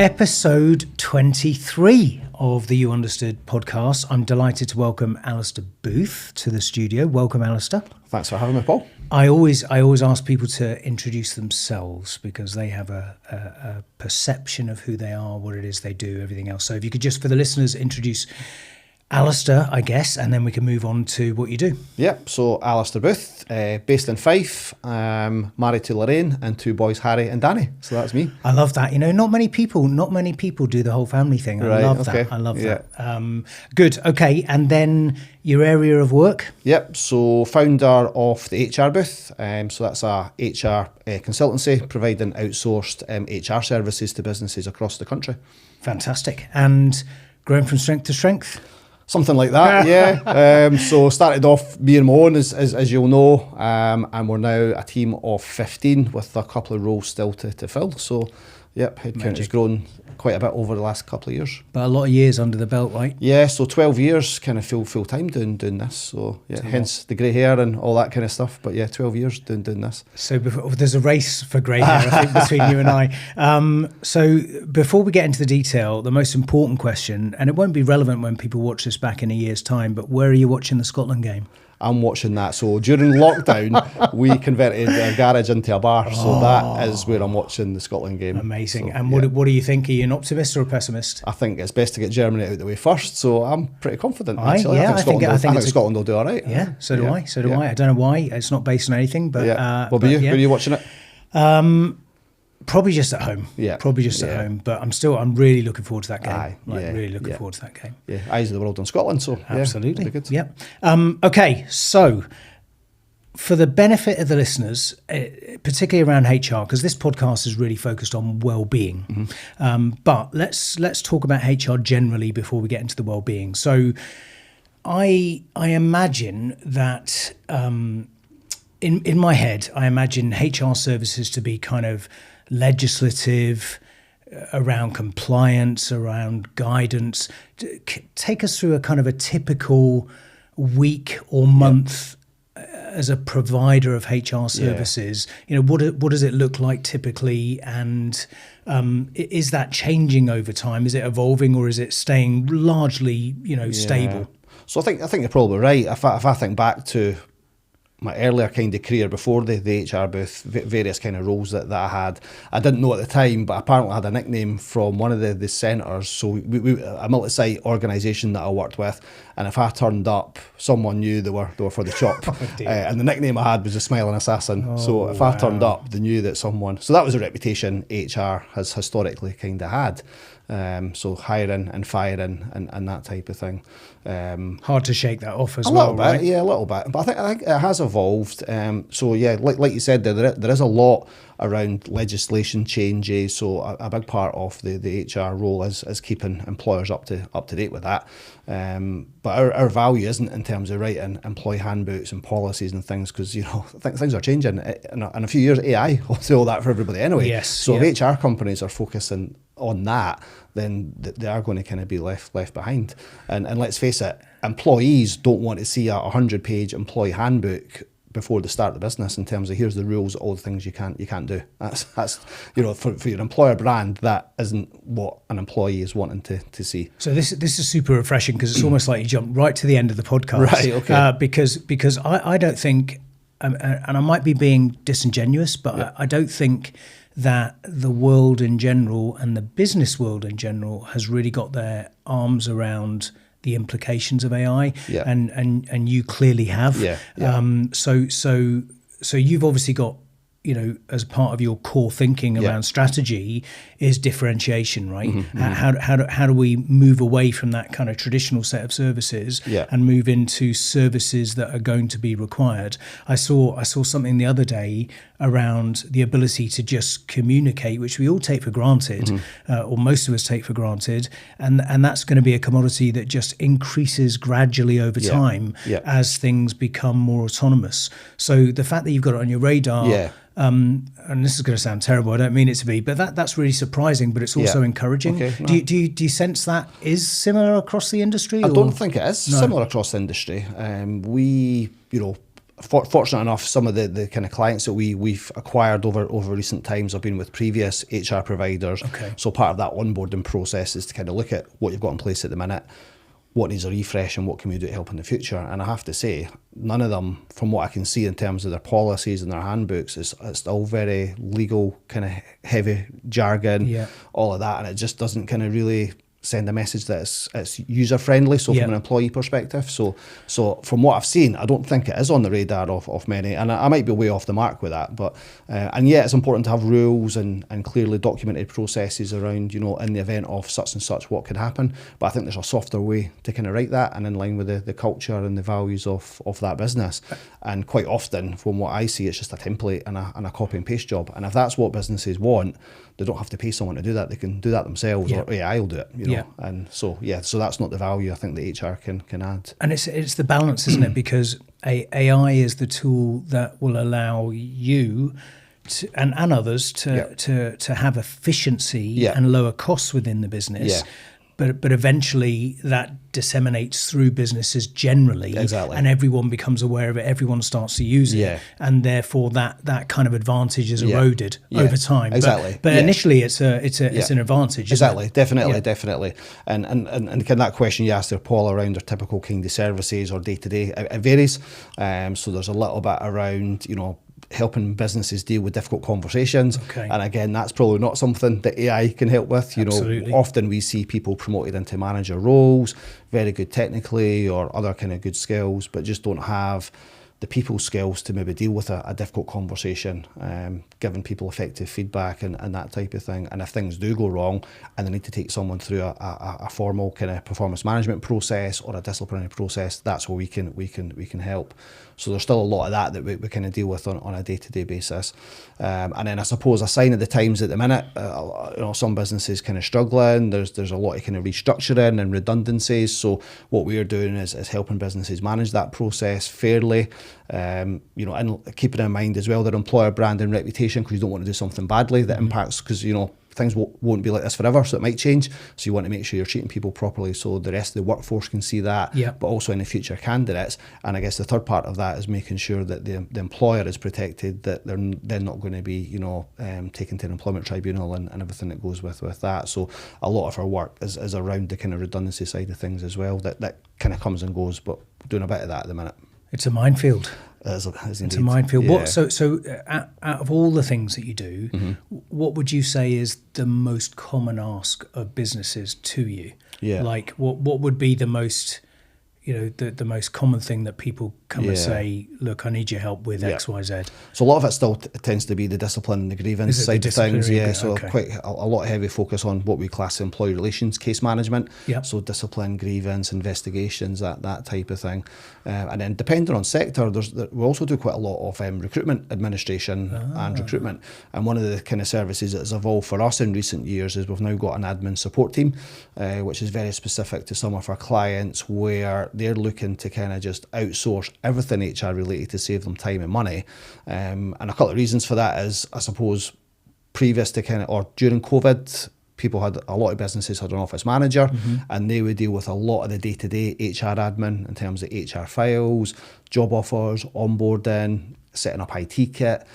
Episode 23 of the You Understood podcast. I'm delighted to welcome Alistair Booth to the studio. Welcome, Alistair. Thanks for having me, Paul. I always ask people to introduce themselves because they have a perception of who they are, what it is they do, everything else. So if you could just, for the listeners, introduce Alistair, I guess, and then we can move on to what you do. Yep, so Alistair Booth, based in Fife, married to Lorraine and two boys, Harry and Danny. So that's me. I love that. You know, not many people do the whole family thing. I love that. Good. Okay. And then your area of work? Yep, so founder of the HR Booth. So that's a HR consultancy providing outsourced HR services to businesses across the country. Fantastic. And growing from strength to strength? Something like that, yeah. So started off being my own, as you'll know, and we're now a team of 15 with a couple of roles still to fill. So, yep, headcount has grown quite a bit over the last couple of years. But a lot of years under the belt, right? Yeah, so 12 years kind of full time doing this. So, yeah, hence the grey hair and all that kind of stuff. But yeah, 12 years doing this. So there's a race for grey hair, I think, between you and I. So before we get into the detail, the most important question, and it won't be relevant when people watch this back in a year's time, but where are you watching the Scotland game? I'm watching that. So during lockdown, we converted our garage into a bar. So that is where I'm watching the Scotland game. Amazing. So, and what do you think? Are you an optimist or a pessimist? I think it's best to get Germany out of the way first. So I'm pretty confident, actually. Yeah, I think Scotland will do all right. Yeah, so do I. I don't know why. It's not based on anything. But what about you? Where are you watching it? Probably just at home. Yeah. Probably just at home. But I'm really looking forward to that game. Really looking forward to that game. Yeah, eyes of the world on Scotland. So absolutely. Yeah, good. Yep. Okay, so for the benefit of the listeners, particularly around HR, because this podcast is really focused on well-being. Mm-hmm. But let's talk about HR generally before we get into the well-being. So I imagine that in my head, I imagine HR services to be kind of legislative, around compliance, around guidance. Take us through a kind of a typical week or month as a provider of HR services. You know, what does it look like typically, and is that changing over time? Is it evolving, or is it staying largely, stable? So I think you're probably right. If I think back to my earlier kind of career before the HR booth, various kind of roles that I had. I didn't know at the time, but apparently I had a nickname from one of the centres. So we a multi-site organisation that I worked with, and if I turned up, someone knew they were for the chop. And the nickname I had was the Smiling Assassin. So if I turned up, they knew that someone. So that was a reputation HR has historically kind of had. So hiring and firing and that type of thing. Hard to shake that off as well, right? A little bit, yeah, a little bit. But I think it has evolved. So yeah, like you said, there is a lot around legislation changes. So a big part of the HR role is keeping employers up to date with that. But our value isn't in terms of writing employee handbooks and policies and things, because things are changing. In a few years, AI will do all that for everybody anyway. Yes. So if HR companies are focusing on that, then they are going to kind of be left behind. And let's face it, employees don't want to see a 100-page employee handbook before they start the business in terms of here's the rules, all the things you can't do. That's for your employer brand, that isn't what an employee is wanting to see. So this is super refreshing, because it's almost like you jump right to the end of the podcast. Right, okay. Because I don't think, and I might be being disingenuous, but I don't think that the world in general and the business world in general has really got their arms around the implications of AI, and you clearly have. So you've obviously got, as part of your core thinking around strategy is differentiation, right? Mm-hmm. How do we move away from that kind of traditional set of services and move into services that are going to be required? I saw something the other day around the ability to just communicate, which we all take for granted, or most of us take for granted, and that's going to be a commodity that just increases gradually over time as things become more autonomous. So the fact that you've got it on your radar, and this is going to sound terrible, I don't mean it to be, but that's really surprising, but it's also encouraging. Okay, no. Do you sense that is similar across the industry? I don't think it is similar across the industry. We, fortunate enough, some of the kind of clients that we've acquired over recent times have been with previous HR providers. Okay. So part of that onboarding process is to kind of look at what you've got in place at the minute, what needs a refresh, and what can we do to help in the future. And I have to say, none of them, from what I can see in terms of their policies and their handbooks, it's all very legal, kind of heavy jargon, all of that, and it just doesn't kind of really send a message that it's user friendly. So from an employee perspective, so from what I've seen, I don't think it is on the radar of many, and I might be way off the mark with that. But and it's important to have rules and clearly documented processes around, you know, in the event of such and such, what could happen. But I think there's a softer way to kind of write that, and in line with the culture and the values of that business. And quite often, from what I see, it's just a template and a copy and paste job. And if that's what businesses want, they don't have to pay someone to do that. They can do that themselves, or AI will do it. You know? And so that's not the value I think the HR can add. And it's the balance, isn't it? Because AI is the tool that will allow you and others to have efficiency and lower costs within the business. But eventually that disseminates through businesses generally, and everyone becomes aware of it. Everyone starts to use it, and therefore that kind of advantage is eroded over time. But initially, it's an advantage. Exactly, definitely. And kind of that question you asked there, Paul, around their typical kind of services or day to day, it varies. So there's a little bit around, you know, helping businesses deal with difficult conversations. And again, that's probably not something that AI can help with. You know, often we see people promoted into manager roles, very good technically or other kind of good skills, but just don't have the people skills to maybe deal with a difficult conversation, giving people effective feedback and that type of thing. And if things do go wrong and they need to take someone through a formal kind of performance management process or a disciplinary process, that's where we can help. So there's still a lot of that we kind of deal with on a day-to-day basis. And then I suppose a sign of the times at the minute, you know, some businesses kind of struggling. There's a lot of kind of restructuring and redundancies. So what we're doing is helping businesses manage that process fairly. You know, and keeping in mind as well their employer brand and reputation, because you don't want to do something badly that impacts, because, you know, things won't be like this forever, so it might change. So you want to make sure you're treating people properly so the rest of the workforce can see that, but also any future candidates. And I guess the third part of that is making sure that the employer is protected, that they're not going to be, you know, taken to an employment tribunal and everything that goes with that. So a lot of our work is around the kind of redundancy side of things as well, that kind of comes and goes, but we're doing a bit of that at the minute. It's a minefield. It's a minefield. What? So out of all the things that you do, what would you say is the most common ask of businesses to you? Like what would be the most, you know, the most common thing that people come and say, look, I need your help with X, Y, Z? So a lot of it still tends to be the discipline and the grievance side of things. So quite a lot of heavy focus on what we class employee relations, case management. So discipline, grievance, investigations, that type of thing. And then depending on sector, we also do quite a lot of recruitment administration and recruitment. And one of the kind of services that has evolved for us in recent years is we've now got an admin support team, which is very specific to some of our clients, where they're looking to kind of just outsource everything HR related to save them time and money. And a couple of reasons for that is, I suppose, previous to kind of, or during COVID, a lot of businesses had an office manager, and they would deal with a lot of the day-to-day HR admin in terms of HR files, job offers, onboarding, setting up IT kit.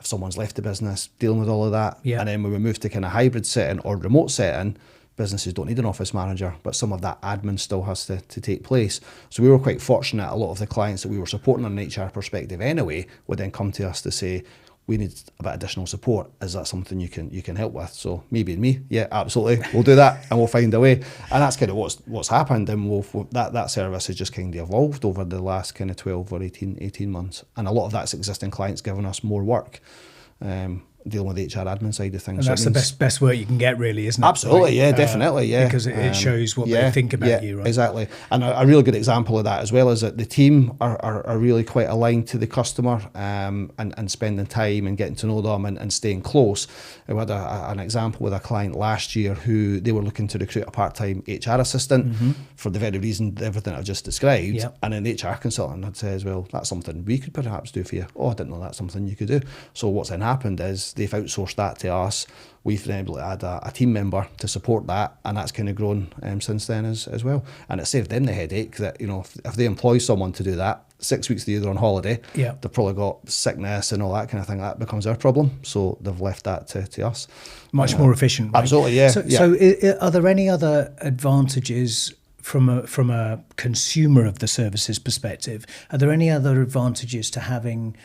If someone's left the business, dealing with all of that. And then when we move to kind of hybrid setting or remote setting, businesses don't need an office manager, but some of that admin still has to take place. So we were quite fortunate. A lot of the clients that we were supporting on an HR perspective anyway would then come to us to say, we need a bit of additional support. Is that something you can help with? So me being me, yeah, absolutely, we'll do that and we'll find a way. And that's kind of what's happened, and that service has just kind of evolved over the last kind of 12 or 18 months. And a lot of that's existing clients giving us more work. Dealing with the HR admin side of things. And that's the best work you can get, really, isn't it? Absolutely, definitely, Because it shows what they think about you, right? Exactly. And a really good example of that as well is that the team are really quite aligned to the customer, and spending time and getting to know them and staying close. We had an example with a client last year who they were looking to recruit a part-time HR assistant for the very reason, everything I've just described. And then the HR consultant had said, well, that's something we could perhaps do for you. Oh, I didn't know that's something you could do. So what's then happened is us, they've outsourced that to us. We've been able to add a team member to support that, and that's kind of grown since then as well. And it saved them the headache that, you know, if they employ someone to do that, 6 weeks of the year they're on holiday, yeah, they've probably got sickness and all that kind of thing. That becomes our problem. So they've left that to us. Much more efficient, right? Absolutely, yeah. So are there any other advantages from a consumer of the services perspective? Are there any other advantages to having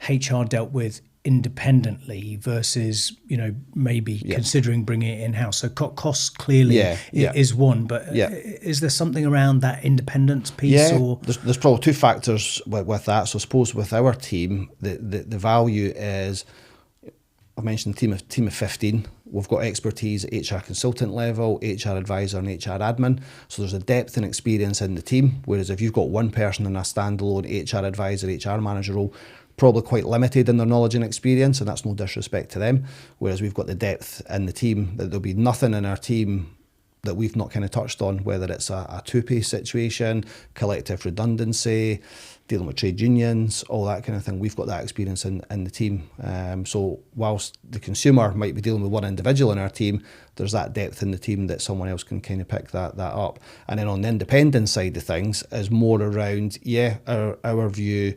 HR dealt with independently versus, you know, maybe considering bringing it in-house? So costs clearly is one, but is there something around that independence piece? Or there's probably two factors with that. So I suppose with our team, the value is, I mentioned a team of 15. We've got expertise at HR consultant level, HR advisor and HR admin. So there's a depth and experience in the team. Whereas if you've got one person in a standalone HR advisor, HR manager role, probably quite limited in their knowledge and experience, and that's no disrespect to them. Whereas we've got the depth in the team, that there'll be nothing in our team that we've not kind of touched on, whether it's a two-pay situation, collective redundancy, dealing with trade unions, all that kind of thing. We've got that experience in the team. So whilst the consumer might be dealing with one individual in our team, there's that depth in the team that someone else can kind of pick that up. And then on the independent side of things is more around, our view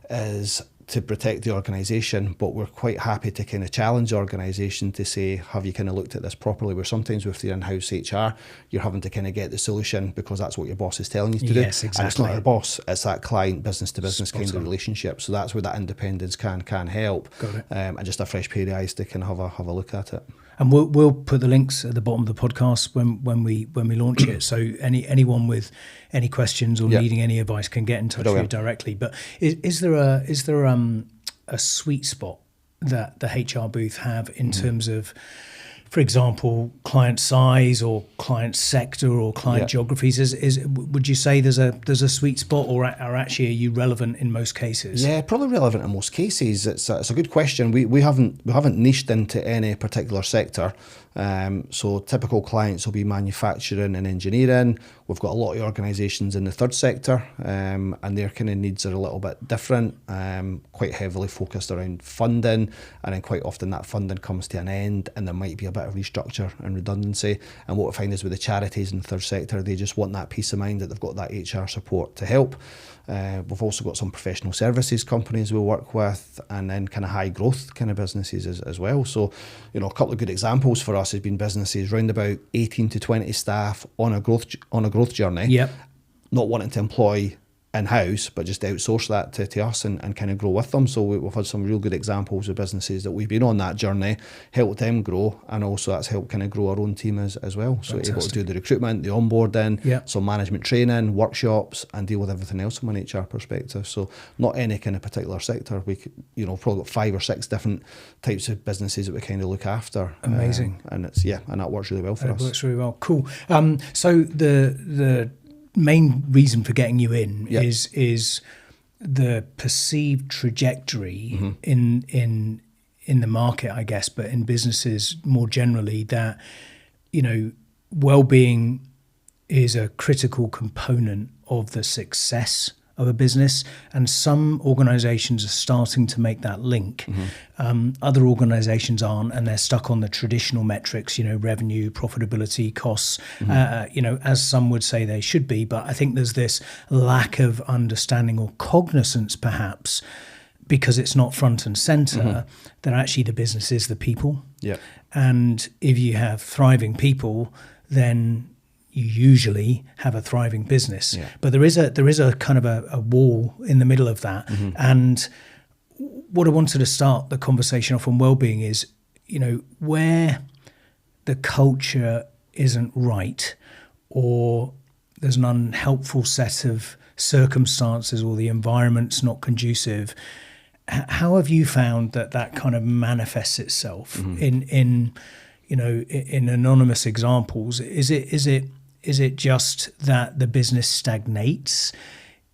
is to protect the organisation, but we're quite happy to kind of challenge the organisation to say, have you kind of looked at this properly? Where sometimes with the in-house HR, you're having to kind of get the solution because that's what your boss is telling you to do. Yes, exactly. And it's not your boss, it's that client, business-to-business Spot kind on. of relationship. So that's where that independence can help. Got it. And just a fresh pair of eyes to kind of have a look at it. And we'll put the links at the bottom of the podcast when we launch it. So anyone with any questions or needing any advice can get in touch with you directly. But is there a sweet spot that the HR booth have in terms of, for example, client size or client sector or client geographies? Would you say there's a sweet spot, or actually are you relevant in most cases? Yeah, probably relevant in most cases. It's a good question. We haven't niched into any particular sector. So typical clients will be manufacturing and engineering. We've got a lot of organisations in the third sector, and their kind of needs are a little bit different, quite heavily focused around funding, and then quite often that funding comes to an end and there might be a bit of restructure and redundancy. And what we find is with the charities in the third sector, they just want that peace of mind that they've got that HR support to help. We've also got some professional services companies we work with, and then kind of high growth kind of businesses as well. So, you know, a couple of good examples for us has been businesses round about 18 to 20 staff on a growth journey, not wanting to employ in-house, but just outsource that to us and kind of grow with them. So we've had some real good examples of businesses that we've been on that journey, helped them grow, and also that's helped kind of grow our own team as well. So Fantastic. able to do the recruitment, the onboarding, some management training, workshops, and deal with everything else from an HR perspective. So not any kind of particular sector. We could, you know, probably got 5 or 6 different types of businesses that we kind of look after. Amazing. And it's and that works really well for us. It works really well. Cool. So the main reason for getting you in is the perceived trajectory in the market, I guess, but in businesses more generally, that, you know, well-being is a critical component of the success of a business, and some organizations are starting to make that link. Other organizations aren't, and they're stuck on the traditional metrics, you know, revenue, profitability, costs, you know, as some would say they should be. But I think there's this lack of understanding or cognizance, perhaps, because it's not front and center, that actually the business is the people. And if you have thriving people, then you usually have a thriving business. But there is a kind of a wall in the middle of that. And what I wanted to start the conversation off on well-being is, you know, where the culture isn't right, or there's an unhelpful set of circumstances, or the environment's not conducive, how have you found that kind of manifests itself in you know, in anonymous examples? Is it just that the business stagnates?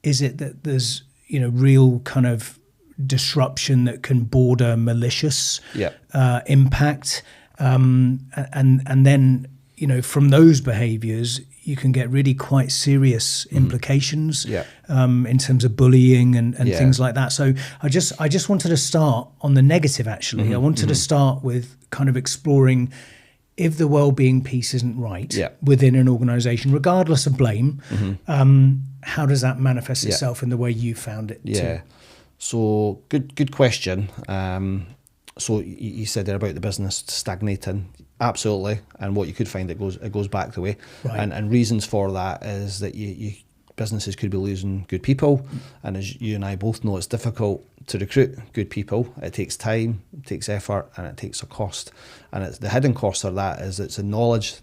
Is it that there's, you know, real kind of disruption that can border malicious impact? And then from those behaviours, you can get really quite serious implications in terms of bullying and things like that. So I just wanted to start on the negative, actually. I wanted to start with kind of exploring if the well-being piece isn't right within an organisation, regardless of blame, how does that manifest itself in the way you found it too? So good question. So you said there about the business stagnating. Absolutely, and what you could find, it goes back the way, and reasons for that is that you businesses could be losing good people, and as you and I both know, it's difficult to recruit good people. It takes time, it takes effort, and it takes a cost. And it's the hidden cost of that is it's the knowledge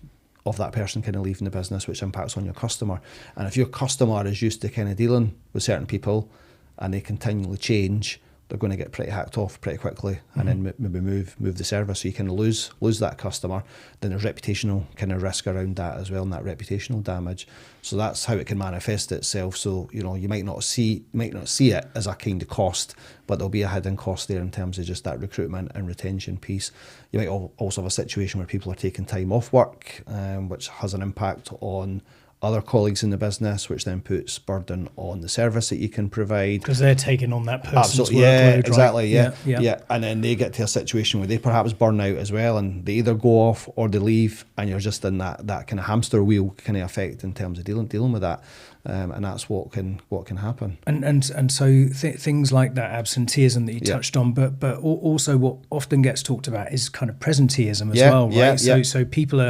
of that person kind of leaving the business, which impacts on your customer. And if your customer is used to kind of dealing with certain people, and they continually change, they're going to get pretty hacked off pretty quickly, and then maybe move the service. So you kind of lose that customer. Then there's reputational kind of risk around that as well, and that reputational damage. So that's how it can manifest itself. So you might not see it as a kind of cost, but there'll be a hidden cost there in terms of just that recruitment and retention piece. You might also have a situation where people are taking time off work, which has an impact on other colleagues in the business, which then puts burden on the service that you can provide. Because they're taking on that person's workload, yeah, right? exactly, yeah. And then they get to a situation where they perhaps burn out as well, and they either go off or they leave, and you're just in that kind of hamster wheel kind of effect in terms of dealing with that. And that's what can happen. And so things like that absenteeism that you touched on, but also what often gets talked about is kind of presenteeism as well, right? So people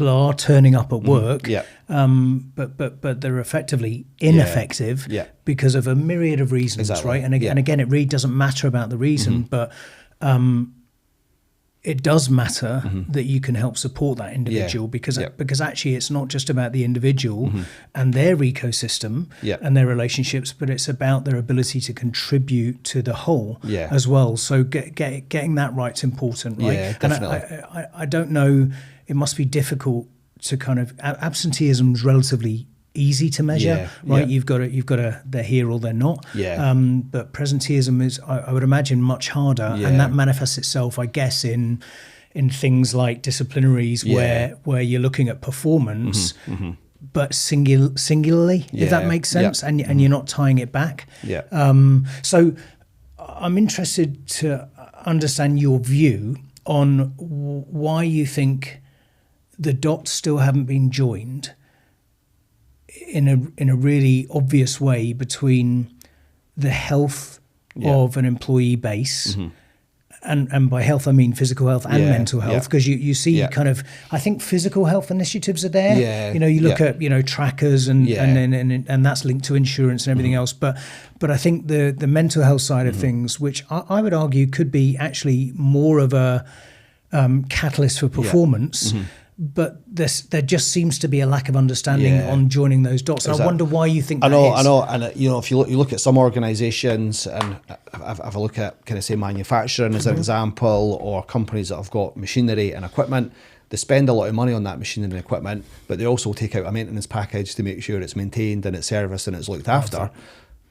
are turning up at work, but they're effectively ineffective because of a myriad of reasons, right? And again, it really doesn't matter about the reason, but it does matter that you can help support that individual because actually it's not just about the individual and their ecosystem and their relationships, but it's about their ability to contribute to the whole as well. So getting that right's important, right? Yeah, definitely. And I don't know, it must be difficult to kind of, absenteeism is relatively easy to measure, right? You've got to they're here or they're not. But presenteeism is, I would imagine, much harder, and that manifests itself, I guess, in things like disciplinaries where you're looking at performance, but singularly, if that makes sense, and you're not tying it back. So I'm interested to understand your view on why you think the dots still haven't been joined in a really obvious way between the health of an employee base, and by health I mean physical health and mental health, because you see kind of, I think physical health initiatives are there. You look at trackers and that's linked to insurance and everything else, but I think the mental health side of things, which I would argue could be actually more of a catalyst for performance. But there just seems to be a lack of understanding on joining those dots. And I wonder why you think that is. I know. And if you look at some organisations, and if I look at kind of say manufacturing as an example, or companies that have got machinery and equipment, they spend a lot of money on that machinery and equipment, but they also take out a maintenance package to make sure it's maintained and it's serviced and it's looked after.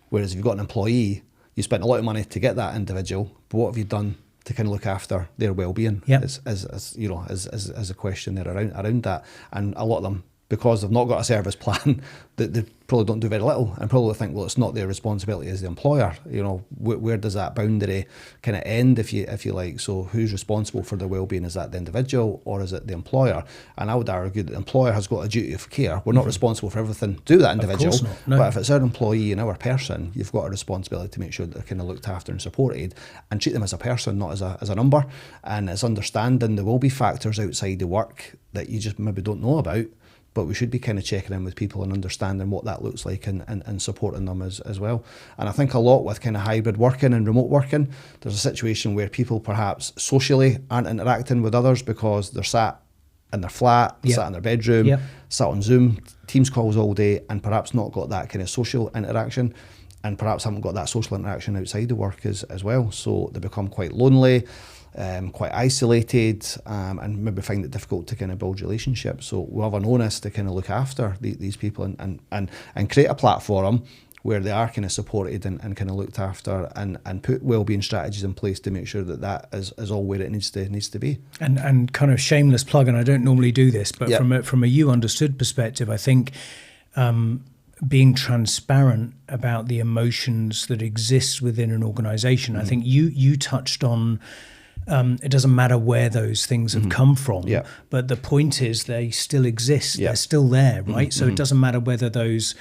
Whereas if you've got an employee, you spent a lot of money to get that individual, but what have you done to kind of look after their well-being? As a question there around that. And a lot of them, because they've not got a service plan, they probably don't do very little, and probably think, well, it's not their responsibility as the employer. Where does that boundary kind of end, if you like? So who's responsible for their well-being? Is that the individual or is it the employer? And I would argue that the employer has got a duty of care. We're not responsible for everything to do that individual, but if it's our employee and our person, you've got a responsibility to make sure that they're kind of looked after and supported, and treat them as a person, not as a number. And it's understanding there will be factors outside the work that you just maybe don't know about, but we should be kind of checking in with people and understanding what that looks like and supporting them as well. And I think a lot with kind of hybrid working and remote working, there's a situation where people perhaps socially aren't interacting with others because they're sat in their flat, sat in their bedroom, sat on Zoom, Teams calls all day, and perhaps not got that kind of social interaction, and perhaps haven't got that social interaction outside the work as well. So they become quite lonely, quite isolated, and maybe find it difficult to kind of build relationships. So we have an onus to kind of look after these people and create a platform where they are kind of supported and kind of looked after, and put wellbeing strategies in place to make sure that is all where it needs to be. And kind of shameless plug, and I don't normally do this, but from a you understood perspective, I think being transparent about the emotions that exist within an organization. I think you touched on it doesn't matter where those things have come from, but the point is they still exist. They're still there, right? So it doesn't matter whether those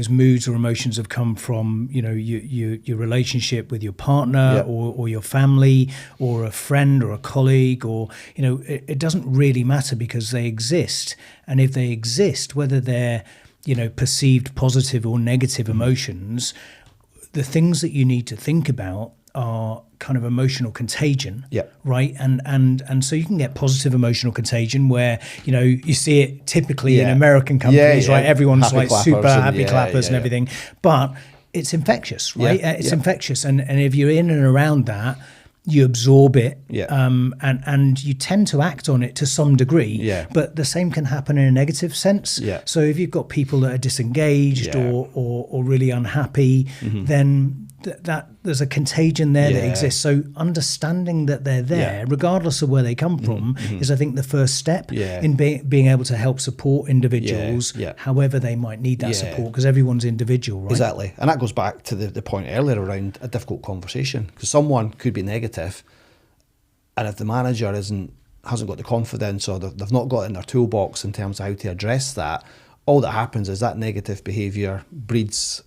moods or emotions have come from, you know, your relationship with your partner or your family or a friend or a colleague, or, you know, it doesn't really matter, because they exist. And if they exist, whether they're, you know, perceived positive or negative emotions, the things that you need to think about are kind of emotional contagion, right? And so you can get positive emotional contagion where, you know, you see it typically in American companies, right? Everyone's happy, like super happy clappers and everything, but it's infectious, right? It's infectious, and if you're in and around that, you absorb it, and you tend to act on it to some degree. But the same can happen in a negative sense. So if you've got people that are disengaged or really unhappy, then that there's a contagion there that exists. So understanding that they're there, regardless of where they come from, is, I think, the first step in being able to help support individuals, however they might need that support, because everyone's individual, right? Exactly. And that goes back to the point earlier around a difficult conversation, because someone could be negative, and if the manager hasn't got the confidence, or they've not got it in their toolbox in terms of how to address that, all that happens is that negative behaviour breeds,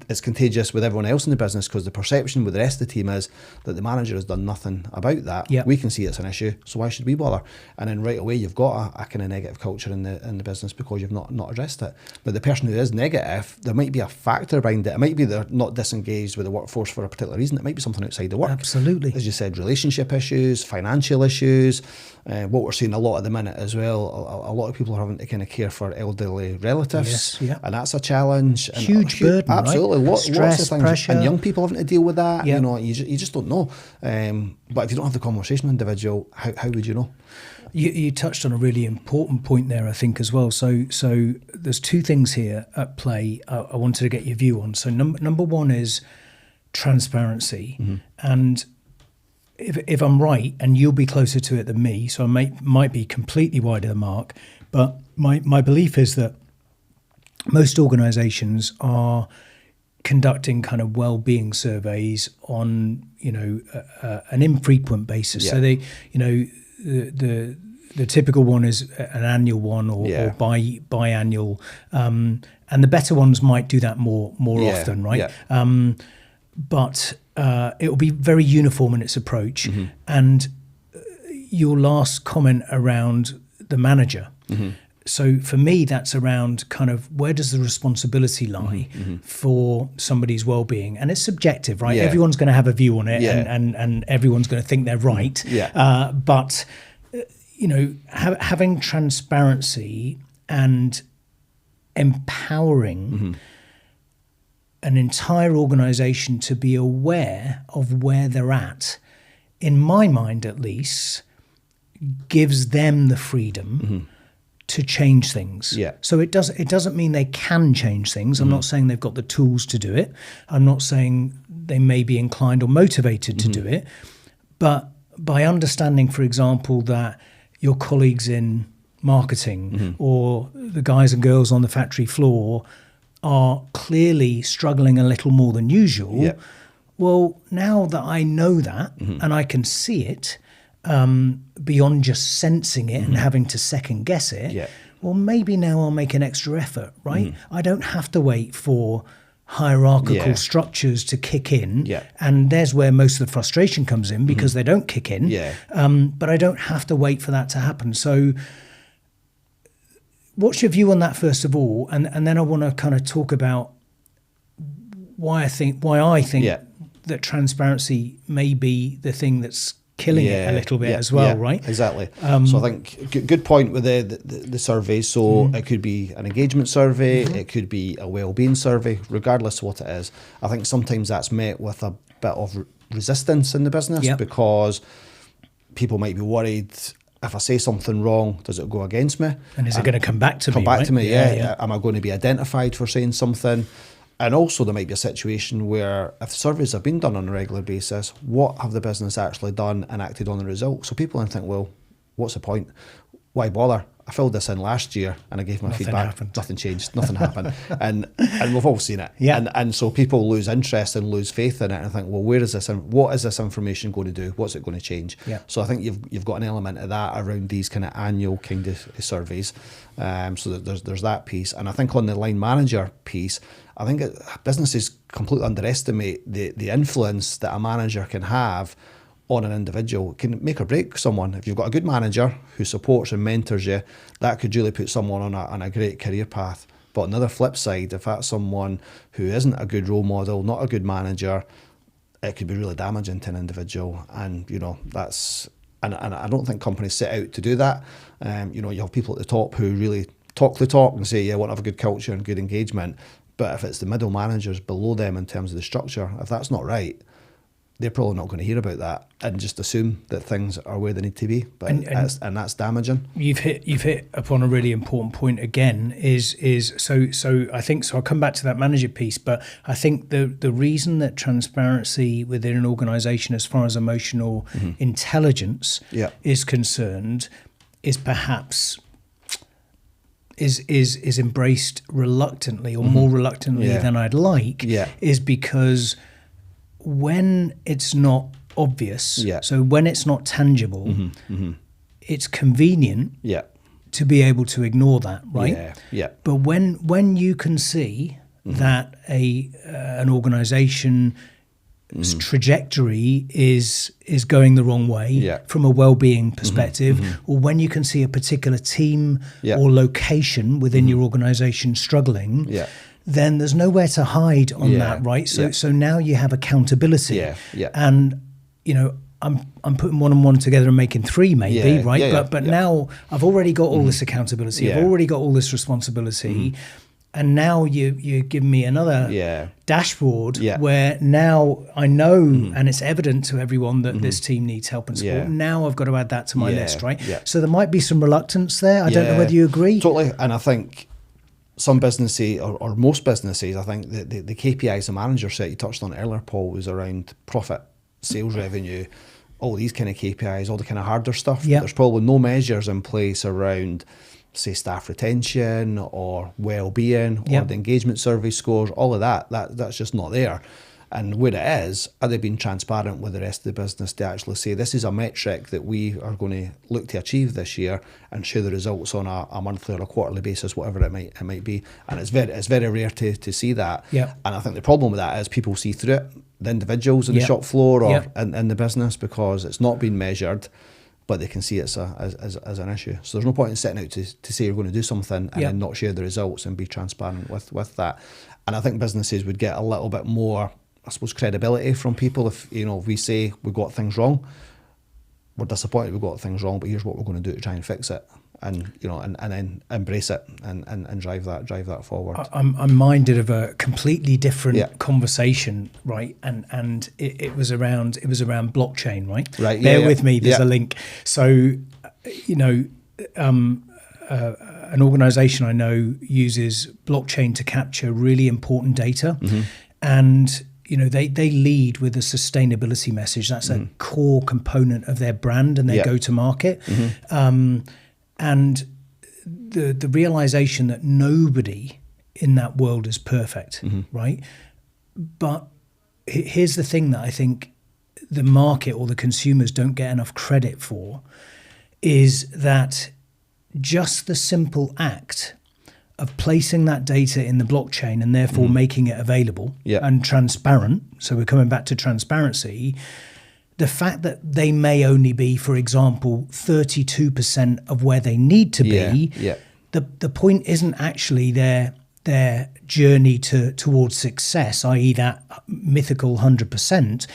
it's contagious with everyone else in the business, because the perception with the rest of the team is that the manager has done nothing about that. We can see it's an issue, so why should we bother? And then right away you've got a kind of negative culture in the business because you've not addressed it. But the person who is negative, there might be a factor behind it. It might be they're not disengaged with the workforce for a particular reason. It might be something outside the work. Absolutely. As you said, relationship issues, financial issues. What we're seeing a lot at the minute as well, a lot of people are having to kind of care for elderly relatives, and that's a challenge. And huge burden, absolutely, right? Stress, lots of things, pressure, and young people having to deal with that. You know, you just don't know. But if you don't have the conversation with an individual, how would you know? You touched on a really important point there, I think, as well. So there's two things here at play I wanted to get your view on. So number one is transparency, and if I'm right, and you'll be closer to it than me, so I might be completely wide of the mark, but my belief is that most organisations are conducting kind of well-being surveys on, you know, an infrequent basis. So they, you know, the typical one is an annual one or biannual, and the better ones might do that more often, right? But it will be very uniform in its approach. And your last comment around the manager. So for me, that's around kind of where does the responsibility lie for somebody's well-being? And it's subjective, right? Everyone's going to have a view on it, and everyone's going to think they're right. But, you know, having transparency and empowering an entire organisation to be aware of where they're at, in my mind at least, gives them the freedom to change things. So it doesn't mean they can change things. I'm not saying they've got the tools to do it. I'm not saying they may be inclined or motivated to do it. But by understanding, for example, that your colleagues in marketing or the guys and girls on the factory floor are clearly struggling a little more than usual, well, now that I know that and I can see it, beyond just sensing it and having to second guess it, well, maybe now I'll make an extra effort, right? I don't have to wait for hierarchical structures to kick in, and there's where most of the frustration comes in, because they don't kick in, but I don't have to wait for that to happen. So what's your view on that, first of all, and then I want to kind of talk about why I think that transparency may be the thing that's killing it a little bit as well, right? Exactly. So I think good point with the surveys. So it could be an engagement survey, it could be a wellbeing survey, regardless of what it is. I think sometimes that's met with a bit of resistance in the business because people might be worried, if I say something wrong, does it go against me? And is it going to come back to me? Am I going to be identified for saying something? And also there might be a situation where if surveys have been done on a regular basis, what have the business actually done and acted on the results? So people then think, well, what's the point? Why bother? I filled this in last year and I gave my feedback. Happened. Nothing changed. Nothing happened. And we've all seen it. Yeah. And so people lose interest and lose faith in it and think, well, what is this information going to do? What's it going to change? Yeah. So I think you've got an element of that around these kind of annual kind of surveys. So that there's that piece. And I think on the line manager piece, I think businesses completely underestimate the influence that a manager can have on an individual. It can make or break someone. If you've got a good manager who supports and mentors you, that could really put someone on a great career path. But on the other flip side, if that's someone who isn't a good role model, not a good manager, it could be really damaging to an individual. And, that's... And I don't think companies set out to do that. You have people at the top who really talk the talk and say, yeah, I want to have a good culture and good engagement. But if it's the middle managers below them in terms of the structure, if that's not right, they're probably not going to hear about that and just assume that things are where they need to be. But and that's damaging. You've hit upon a really important point again. So I think so. I'll come back to that manager piece, but I think the reason that transparency within an organisation, as far as emotional intelligence is concerned, is perhaps is embraced reluctantly or more reluctantly than I'd like. Is because when it's not obvious, so when it's not tangible, it's convenient to be able to ignore that, right? But when you can see that an organisation's trajectory is going the wrong way from a well-being perspective, or when you can see a particular team or location within your organisation struggling, then there's nowhere to hide on that, right? So now you have accountability, and I'm putting one and one together and making three, maybe, right? But now I've already got all this accountability, I've already got all this responsibility, and now you give me another dashboard where now I know and it's evident to everyone that this team needs help and support. Now I've got to add that to my list, right? So there might be some reluctance there. I don't know whether you agree. Totally, and I think some businesses, or most businesses, I think the KPIs the manager set, you touched on earlier, Paul, was around profit, sales revenue, all these kind of KPIs, all the kind of harder stuff. There's probably no measures in place around, say, staff retention or well-being or the engagement survey scores, all of that's just not there. And where it is, are they being transparent with the rest of the business to actually say, this is a metric that we are going to look to achieve this year, and share the results on a monthly or a quarterly basis, whatever it might be. And it's very rare to see that. And I think the problem with that is people see through it, the individuals in the shop floor or in the business, because it's not being measured, but they can see it's as an issue. So there's no point in setting out to say you're going to do something and then not share the results and be transparent with that. And I think businesses would get a little bit more, I suppose, credibility from people if we say we've got things wrong, we're disappointed we've got things wrong, but here's what we're going to do to try and fix it, and and then embrace it and drive that forward. I'm minded of a completely different conversation, right? And it was around blockchain, right? Right. Bear with me. There's a link. So an organisation I know uses blockchain to capture really important data, and they lead with a sustainability message. That's a core component of their brand and their go-to-market. And the realization that nobody in that world is perfect, right? But here's the thing that I think the market or the consumers don't get enough credit for, is that just the simple act of placing that data in the blockchain and therefore making it available and transparent, so we're coming back to transparency, the fact that they may only be, for example, 32% of where they need to be, the point isn't actually their journey towards success, i.e. that mythical 100%.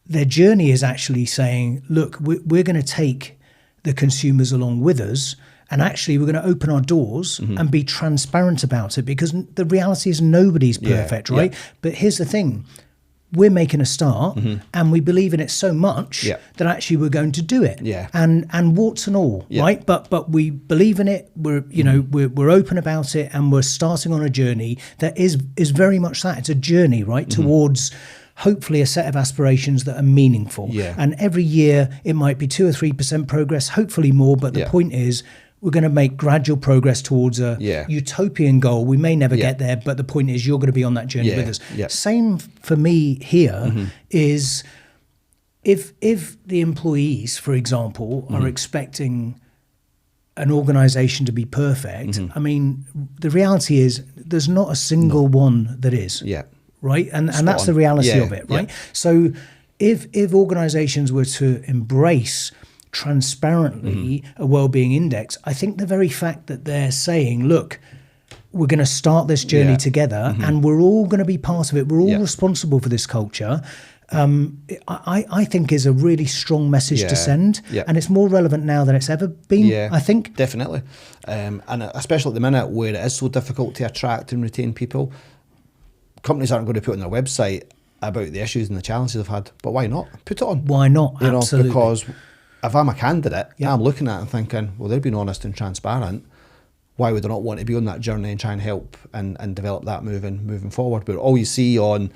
Their journey is actually saying, look, we're going to take the consumers along with us, and actually we're going to open our doors and be transparent about it, because the reality is nobody's perfect, right? But here's the thing. we're making a start, and we believe in it so much that actually we're going to do it. Yeah. And warts and all, right? But we believe in it. We're we're open about it, and we're starting on a journey that is very much that. It's a journey, right, towards hopefully a set of aspirations that are meaningful. Yeah. And every year it might be 2 or 3% progress, hopefully more. But the point is, we're going to make gradual progress towards a utopian goal. We may never get there, but the point is you're going to be on that journey with us. Yeah. Same for me here is if the employees, for example, are expecting an organisation to be perfect, I mean, the reality is there's not a single one that is. Yeah. Right? And that's the reality of it, right? So if organisations were to embrace transparently a wellbeing index, I think the very fact that they're saying, look, we're going to start this journey together and we're all going to be part of it, we're all responsible for this culture, I think is a really strong message to send, and it's more relevant now than it's ever been, I think. Definitely. And especially at the minute where it is so difficult to attract and retain people, companies aren't going to put on their website about the issues and the challenges they've had, but why not? Put it on. Why not? Absolutely. Because if I'm a candidate, I'm looking at it and thinking, well, they're being honest and transparent. Why would I not want to be on that journey and try and help and develop that moving forward? But all you see on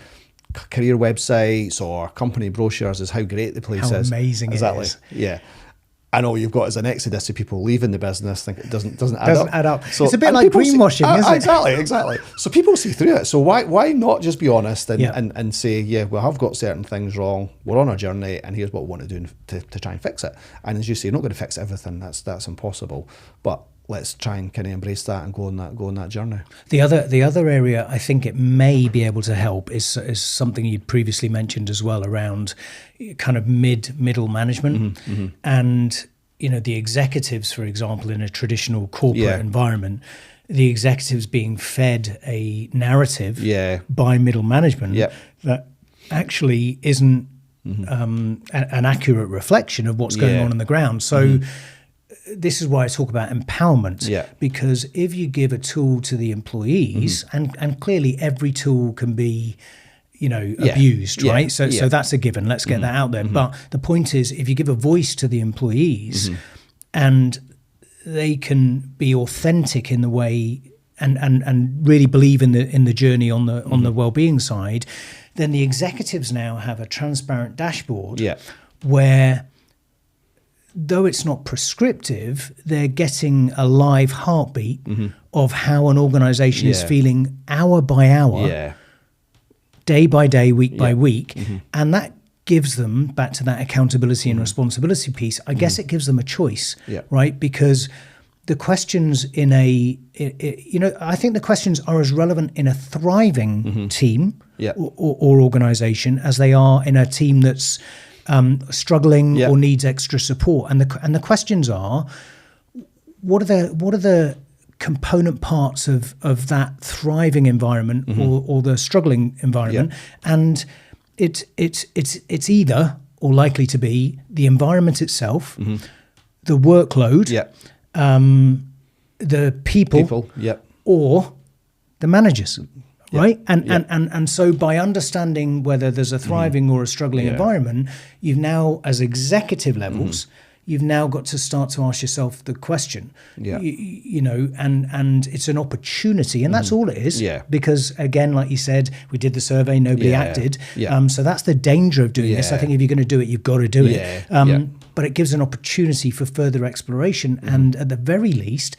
career websites or company brochures is how great the place is. How amazing it is. Yeah. And all you've got is an exodus of people leaving the business. Think it doesn't add up. So, it's a bit like greenwashing, isn't it? Exactly. So people see through it. So why not just be honest and say, yeah, we have got certain things wrong. We're on our journey, and here's what we want to do to try and fix it. And as you say, you're not going to fix everything. That's impossible. But let's try and kind of embrace that and go on that journey. The other area I think it may be able to help is something you previously mentioned as well, around kind of middle management and the executives, for example, in a traditional corporate environment, the executives being fed a narrative by middle management that actually isn't an accurate reflection of what's going on the ground. So this is why I talk about empowerment, because if you give a tool to the employees, and clearly every tool can be, abused, right? So that's a given. Let's get that out there. But the point is, if you give a voice to the employees and they can be authentic in the way and really believe in the journey on the well-being side, then the executives now have a transparent dashboard where, though it's not prescriptive, they're getting a live heartbeat of how an organisation is feeling hour by hour, day by day, week by week. And that gives them, back to that accountability and responsibility piece, I guess it gives them a choice, right? Because the questions I think the questions are as relevant in a thriving team or organisation as they are in a team that's struggling or needs extra support. And the questions are, what are the component parts of that thriving environment or the struggling environment? And it's either, or likely to be, the environment itself, the workload, the people or the managers. Right. And so by understanding whether there's a thriving or a struggling environment, you've now, as executive levels, you've now got to start to ask yourself the question, and it's an opportunity, and that's all it is. Because again, like you said, we did the survey, nobody acted. So that's the danger of doing this. I think if you're going to do it, you've got to do it. But it gives an opportunity for further exploration and, at the very least,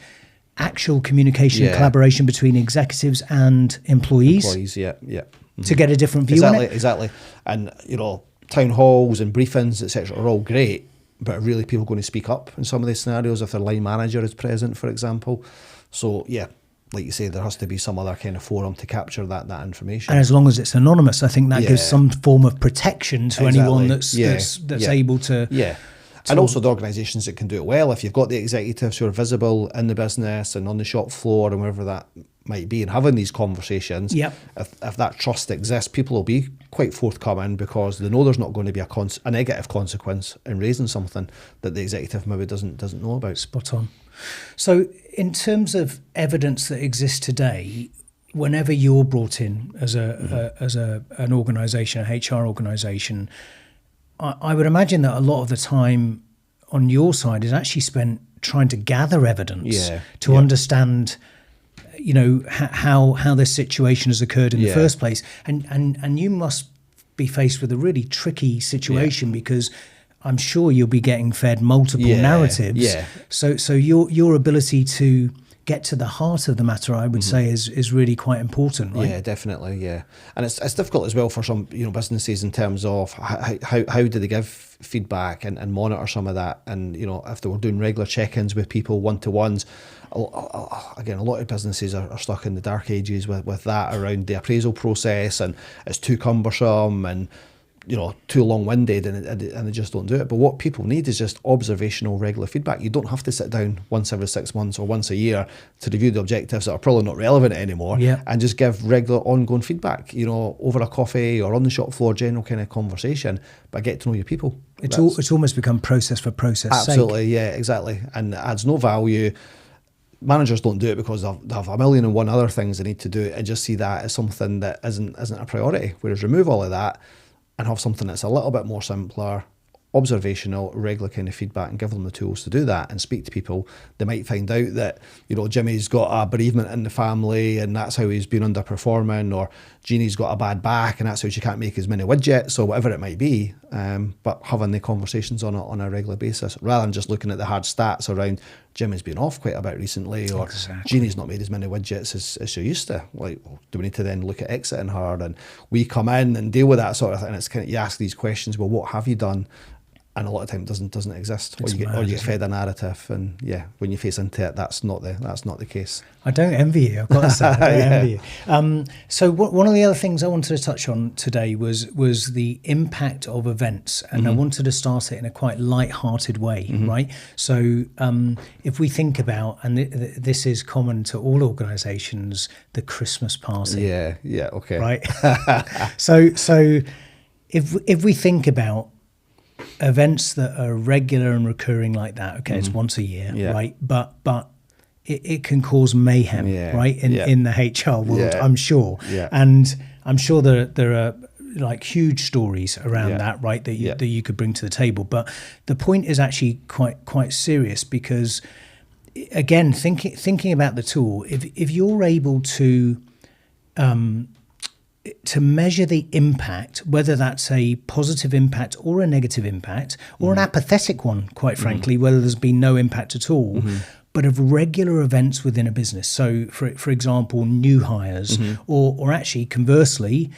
actual communication and collaboration between executives and employees to get a different view on it. Exactly. And, town halls and briefings, etc., are all great, but are really people going to speak up in some of these scenarios if their line manager is present, for example? So, like you say, there has to be some other kind of forum to capture that information. And as long as it's anonymous, I think that gives some form of protection to anyone that's able to... And also the organisations that can do it well. If you've got the executives who are visible in the business and on the shop floor and wherever that might be, and having these conversations, if that trust exists, people will be quite forthcoming because they know there's not going to be a negative consequence in raising something that the executive maybe doesn't know about. Spot on. So in terms of evidence that exists today, whenever you're brought in as an organisation, a HR organisation, I would imagine that a lot of the time on your side is actually spent trying to gather evidence to understand, you know, how this situation has occurred in the first place, and you must be faced with a really tricky situation because I'm sure you'll be getting fed multiple narratives. Yeah. So your ability to get to the heart of the matter, I would say, is really quite important, right? Yeah, definitely. Yeah, and it's difficult as well for some, you know, businesses in terms of how do they give feedback and monitor some of that, and, you know, if they were doing regular check-ins with people, one-to-ones. Again, a lot of businesses are stuck in the dark ages with that around the appraisal process, and it's too cumbersome and, you know, too long-winded, and they just don't do it. But what people need is just observational, regular feedback. You don't have to sit down once every 6 months or once a year to review the objectives that are probably not relevant anymore, and just give regular, ongoing feedback, you know, over a coffee or on the shop floor, general kind of conversation, but get to know your people. It's almost become process for process sake. Absolutely, yeah, exactly. And it adds no value. Managers don't do it because they have a million and one other things they need to do, and just see that as something that isn't a priority. Whereas remove all of that and have something that's a little bit more simpler, observational, regular kind of feedback, and give them the tools to do that and speak to people. They might find out that, you know, Jimmy's got a bereavement in the family and that's how he's been underperforming, or Jeannie's got a bad back and that's how she can't make as many widgets, or whatever it might be. But having the conversations on a regular basis, rather than just looking at the hard stats around Jimmy's been off quite a bit recently, or Jeannie's not made as many widgets as she used to. Like, do we need to then look at exiting her? And we come in and deal with that sort of thing. And it's kind of, you ask these questions, well, what have you done? And a lot of time it doesn't exist, or you get fed a narrative, and when you face into it, that's not the case. I don't envy you, I've got to say. I don't envy you. So one of the other things I wanted to touch on today was the impact of events, and I wanted to start it in a quite light-hearted way, right? So if we think about, and this is common to all organisations, the Christmas party. Yeah, okay. Right. So if we think about events that are regular and recurring like that, okay, it's once a year, right? But it can cause mayhem, right? In the HR world, I'm sure. And I'm sure there are like huge stories around that, right? That you could bring to the table. But the point is actually quite serious, because again, thinking about the tool, if you're able to measure the impact, whether that's a positive impact or a negative impact, or an apathetic one, quite frankly, whether there's been no impact at all, but of regular events within a business. So, for example, new hires, or actually conversely,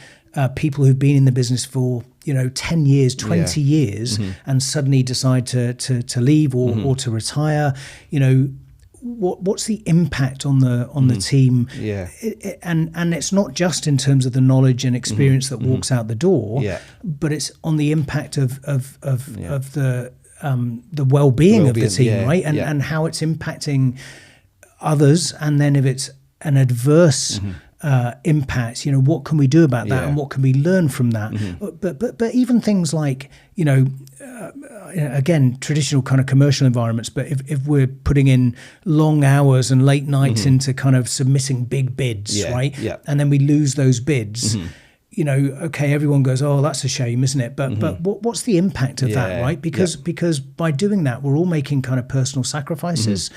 people who've been in the business for 10 years, 20 years, and suddenly decide to leave or to retire. What's the impact on the team? And it's not just in terms of the knowledge and experience that walks out the door, but it's on the impact of the well-being of the team, right? And how it's impacting others. And then if it's an adverse impact, what can we do about that, and what can we learn from that? But even things like, again, traditional kind of commercial environments, but if we're putting in long hours and late nights into kind of submitting big bids, right? And then we lose those bids, okay, everyone goes, oh, that's a shame, isn't it? But what's the impact of that, right? Because by doing that, we're all making kind of personal sacrifices.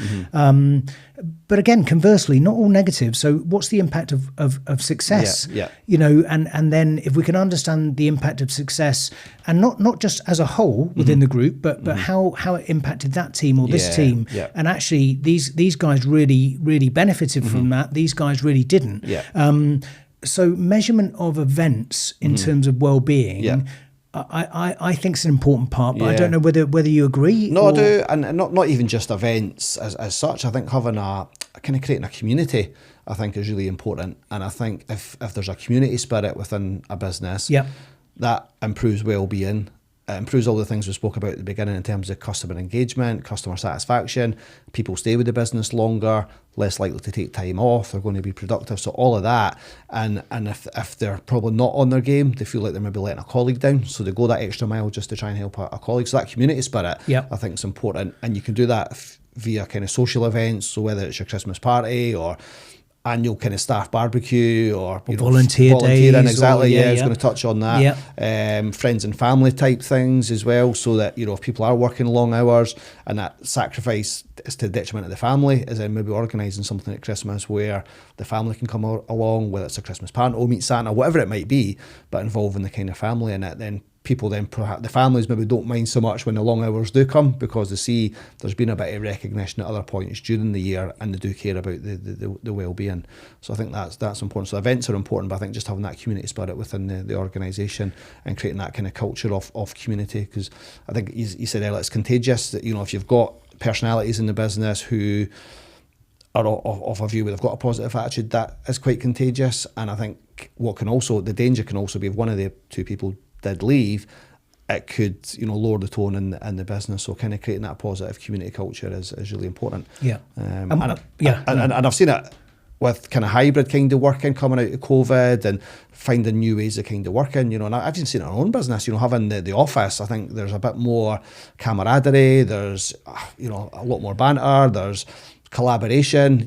But again, conversely, not all negative. So what's the impact of success? And then if we can understand the impact of success, and not just as a whole within the group, but how it impacted that team or this team. And actually, these guys really benefited from that. These guys really didn't. So measurement of events in terms of well-being, I think it's an important part, but I don't know whether you agree. No, I do, and not even just events as such. I think having creating a community, I think, is really important. And I think if there's a community spirit within a business, that improves well-being. It improves all the things we spoke about at the beginning in terms of customer engagement, customer satisfaction. People stay with the business longer, less likely to take time off. They're going to be productive. So all of that. And if they're probably not on their game, they feel like they're maybe letting a colleague down. So they go that extra mile just to try and help a colleague. So that community spirit, I think, is important. And you can do that via kind of social events. So whether it's your Christmas party or annual kind of staff barbecue or volunteer days. Exactly. I was going to touch on that. Yeah. Friends and family type things as well, so that if people are working long hours and that sacrifice is to the detriment of the family, is then maybe organising something at Christmas where the family can come along, whether it's a Christmas panto, meet Santa, whatever it might be, but involving the kind of family in it. Then people then perhaps the families maybe don't mind so much when the long hours do come, because they see there's been a bit of recognition at other points during the year, and they do care about the well-being. So I think that's important. So events are important, but I think just having that community spirit within the organisation and creating that kind of culture of community, because I think you said earlier, it's contagious, that if you've got personalities in the business who are of a view where they've got a positive attitude, that is quite contagious. And I think the danger can also be, if one of the two people did leave, it could lower the tone in the business. So kind of creating that positive community culture is really important. And I've seen it with kind of hybrid kind of working coming out of COVID and finding new ways of kind of working, and I've even seen it in our own business, having the office. I think there's a bit more camaraderie, there's a lot more banter, there's collaboration,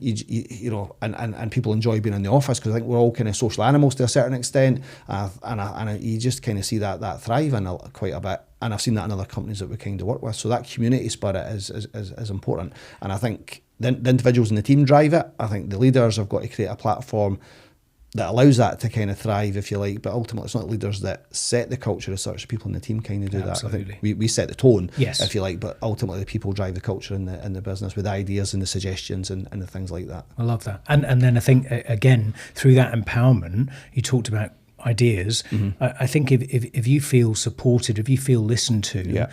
and people enjoy being in the office, because I think we're all kind of social animals to a certain extent, and you just kind of see that thriving quite a bit. And I've seen that in other companies that we kind of work with. So that community spirit is important, and I think the individuals in the team drive it. I think the leaders have got to create a platform that allows that to kind of thrive, if you like, but ultimately it's not leaders that set the culture as such. People in the team kind of do Absolutely. that. I think we set the tone, yes, if you like, but ultimately the people drive the culture in the business with ideas and the suggestions and the things like that. I love that. And then I think, again, through that empowerment, you talked about ideas. Mm-hmm. I think if you feel supported, if you feel listened to,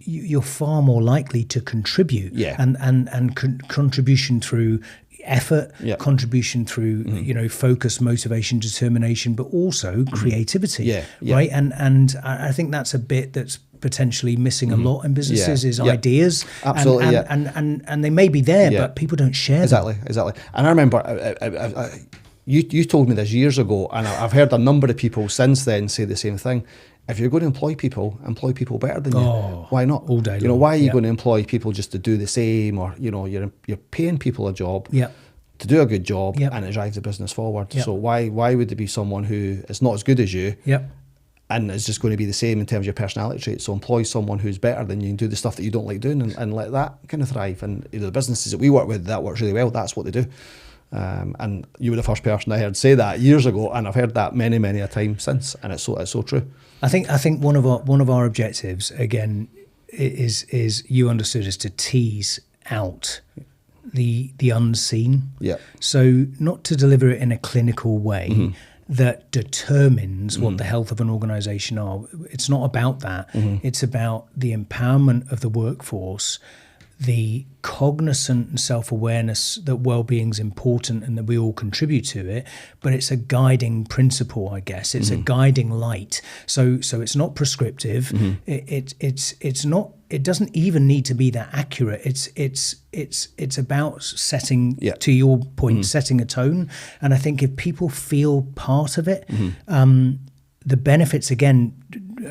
you're far more likely to contribute. And contribution through effort, contribution through focus, motivation, determination, but also creativity, right? And I think that's a bit that's potentially missing a lot in businesses, is ideas. Absolutely, and they may be there, but people don't share them. Exactly. And I remember you told me this years ago, and I've heard a number of people since then say the same thing. If you're going to employ people better than you. Why not? All day long. Why are you going to employ people just to do the same, or you're paying people a job to do a good job, and it drives the business forward. So why would there be someone who is not as good as you, and is just going to be the same in terms of your personality traits? So employ someone who's better than you and do the stuff that you don't like doing, and let that kind of thrive. And the businesses that we work with, that works really well. That's what they do. And you were the first person I heard say that years ago, and I've heard that many a time since, and it's so true. I think one of our objectives, again, is you understood, is to tease out the unseen. So not to deliver it in a clinical way that determines what the health of an organisation are. It's not about that. It's about the empowerment of the workforce, the cognizant and self-awareness that well-being is important and that we all contribute to it, but it's a guiding principle, I guess. It's a guiding light. So it's not prescriptive. It's not. It doesn't even need to be that accurate. It's about setting, to your point, setting a tone. And I think if people feel part of it, the benefits, again,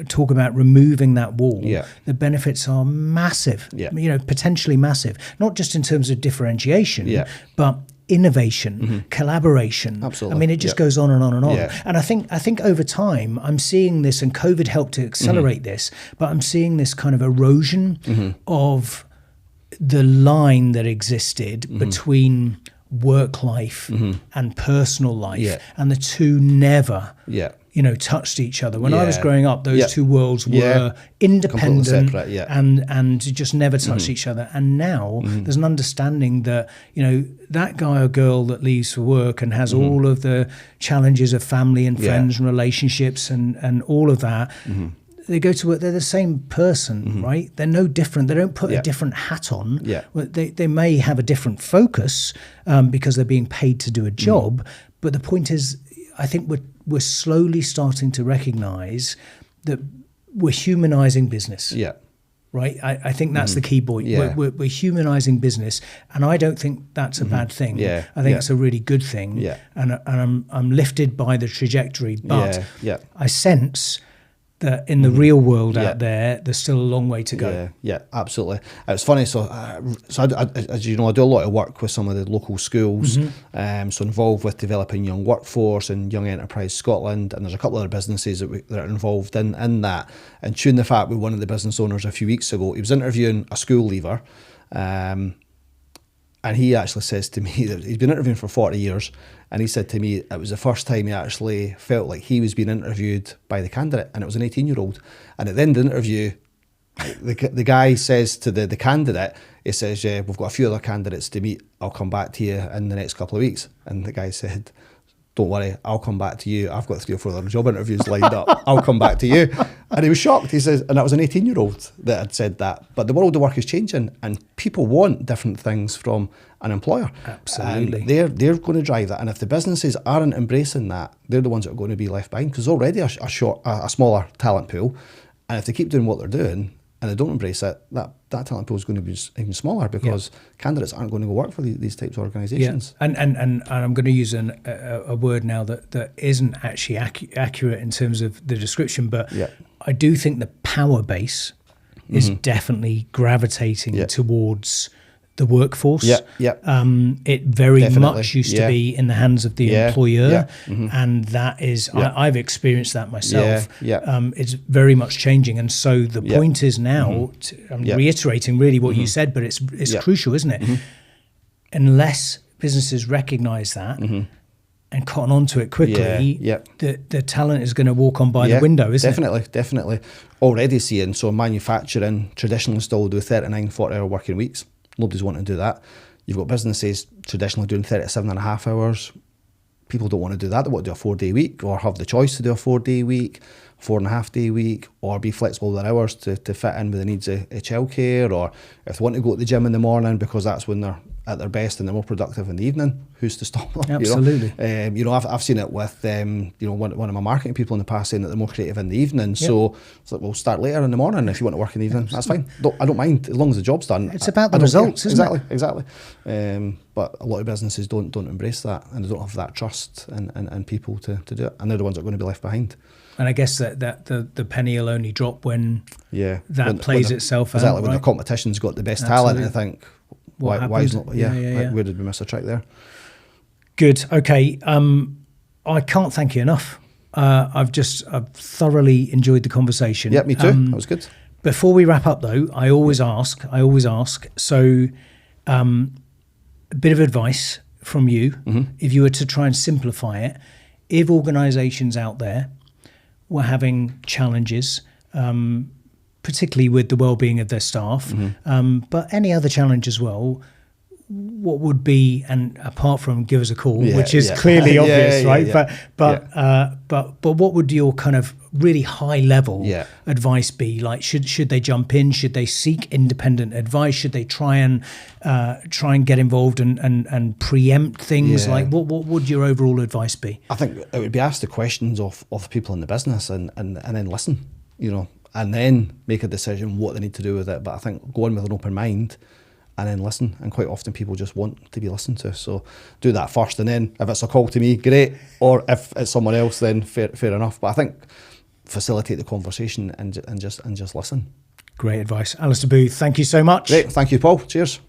talk about removing that wall. The benefits are massive, potentially massive, not just in terms of differentiation, but innovation, collaboration. Absolutely. I mean, it just goes on and on and on. And I think over time, I'm seeing this, and COVID helped to accelerate this, but I'm seeing this kind of erosion of the line that existed between work life and personal life, and the two never touched each other. When I was growing up, those two worlds were independent, separate, and just never touched each other. And now there's an understanding that that guy or girl that leaves for work and has all of the challenges of family and friends and relationships and all of that. They go to work, they're the same person, right? They're no different. They don't put a different hat on. They may have a different focus because they're being paid to do a job. But the point is, I think we're slowly starting to recognise that we're humanising business. Right? I think that's the key point. We're humanising business, and I don't think that's a bad thing. I think it's a really good thing. And I'm lifted by the trajectory, but I sense that in the real world out there's still a long way to go. Yeah, absolutely. It's funny. So as you know, I do a lot of work with some of the local schools. So involved with developing young workforce and Young Enterprise Scotland, and there's a couple of other businesses that are involved in that. And tune the fact with one of the business owners a few weeks ago, he was interviewing a school leaver, and he actually says to me that he's been interviewing for 40 years, and he said to me it was the first time he actually felt like he was being interviewed by the candidate, and it was an 18-year-old. And at the end of the interview, the guy says to the candidate, he says, yeah, we've got a few other candidates to meet, I'll come back to you in the next couple of weeks. And the guy said, don't worry, I'll come back to you. I've got 3 or 4 other job interviews lined up. I'll come back to you. And he was shocked. He says, and that was an 18-year-old that had said that. But the world of work is changing, and people want different things from an employer. Absolutely. And they're going to drive that. And if the businesses aren't embracing that, they're the ones that are going to be left behind, because already a smaller talent pool. And if they keep doing what they're doing and they don't embrace it, that talent pool is going to be even smaller, because candidates aren't going to go work for these types of organisations. Yeah. And I'm going to use a word now that isn't actually accurate in terms of the description, but I do think the power base is definitely gravitating towards the workforce. It very much used to be in the hands of the employer, and that is I've experienced that myself. It's very much changing, and so the point is now, I'm reiterating really what you said, but it's crucial, isn't it? Unless businesses recognise that and cotton onto it quickly, the talent is going to walk on by the window, isn't it? Definitely. Already seeing, so manufacturing traditionally still do 39, 40-hour working weeks. Nobody's wanting to do that. You've got businesses traditionally doing 37.5 hours. People don't want to do that. They want to do a 4-day week, or have the choice to do a 4-day week, 4.5-day week, or be flexible with their hours to fit in with the needs of childcare, or if they want to go to the gym in the morning because that's when they're at their best and they're more productive in the evening, who's to stop them? Absolutely. I've seen it with one of my marketing people in the past saying that they're more creative in the evening. So it's like, we'll start later in the morning if you want to work in the evening. That's fine. I don't mind, as long as the job's done. It's about the results, isn't it? Exactly. But a lot of businesses don't embrace that, and they don't have that trust and people to do it, and they're the ones that are going to be left behind. And I guess that the penny will only drop when plays itself out. Exactly, when the competition's got the best talent, and I think, why is not? Where did we miss a trick there? Good. Okay. I can't thank you enough. I've thoroughly enjoyed the conversation. Yeah, me too. That was good. Before we wrap up, though, I always ask. So, a bit of advice from you, if you were to try and simplify it, if organisations out there were having challenges, particularly with the well-being of their staff, but any other challenge as well, what would be, and apart from give us a call, which is clearly obvious, right? But what would your kind of really high level advice be? Like, should they jump in? Should they seek independent advice? Should they try and get involved and preempt things? Like, what would your overall advice be? I think it would be ask the questions of people in the business and then listen, and then make a decision what they need to do with it. But I think go in with an open mind and then listen, and quite often people just want to be listened to, so do that first, and then if it's a call to me, great, or if it's someone else, then fair enough. But I think facilitate the conversation and just listen. Great advice. Alistair Booth, thank you so much. Great, thank you, Paul. Cheers.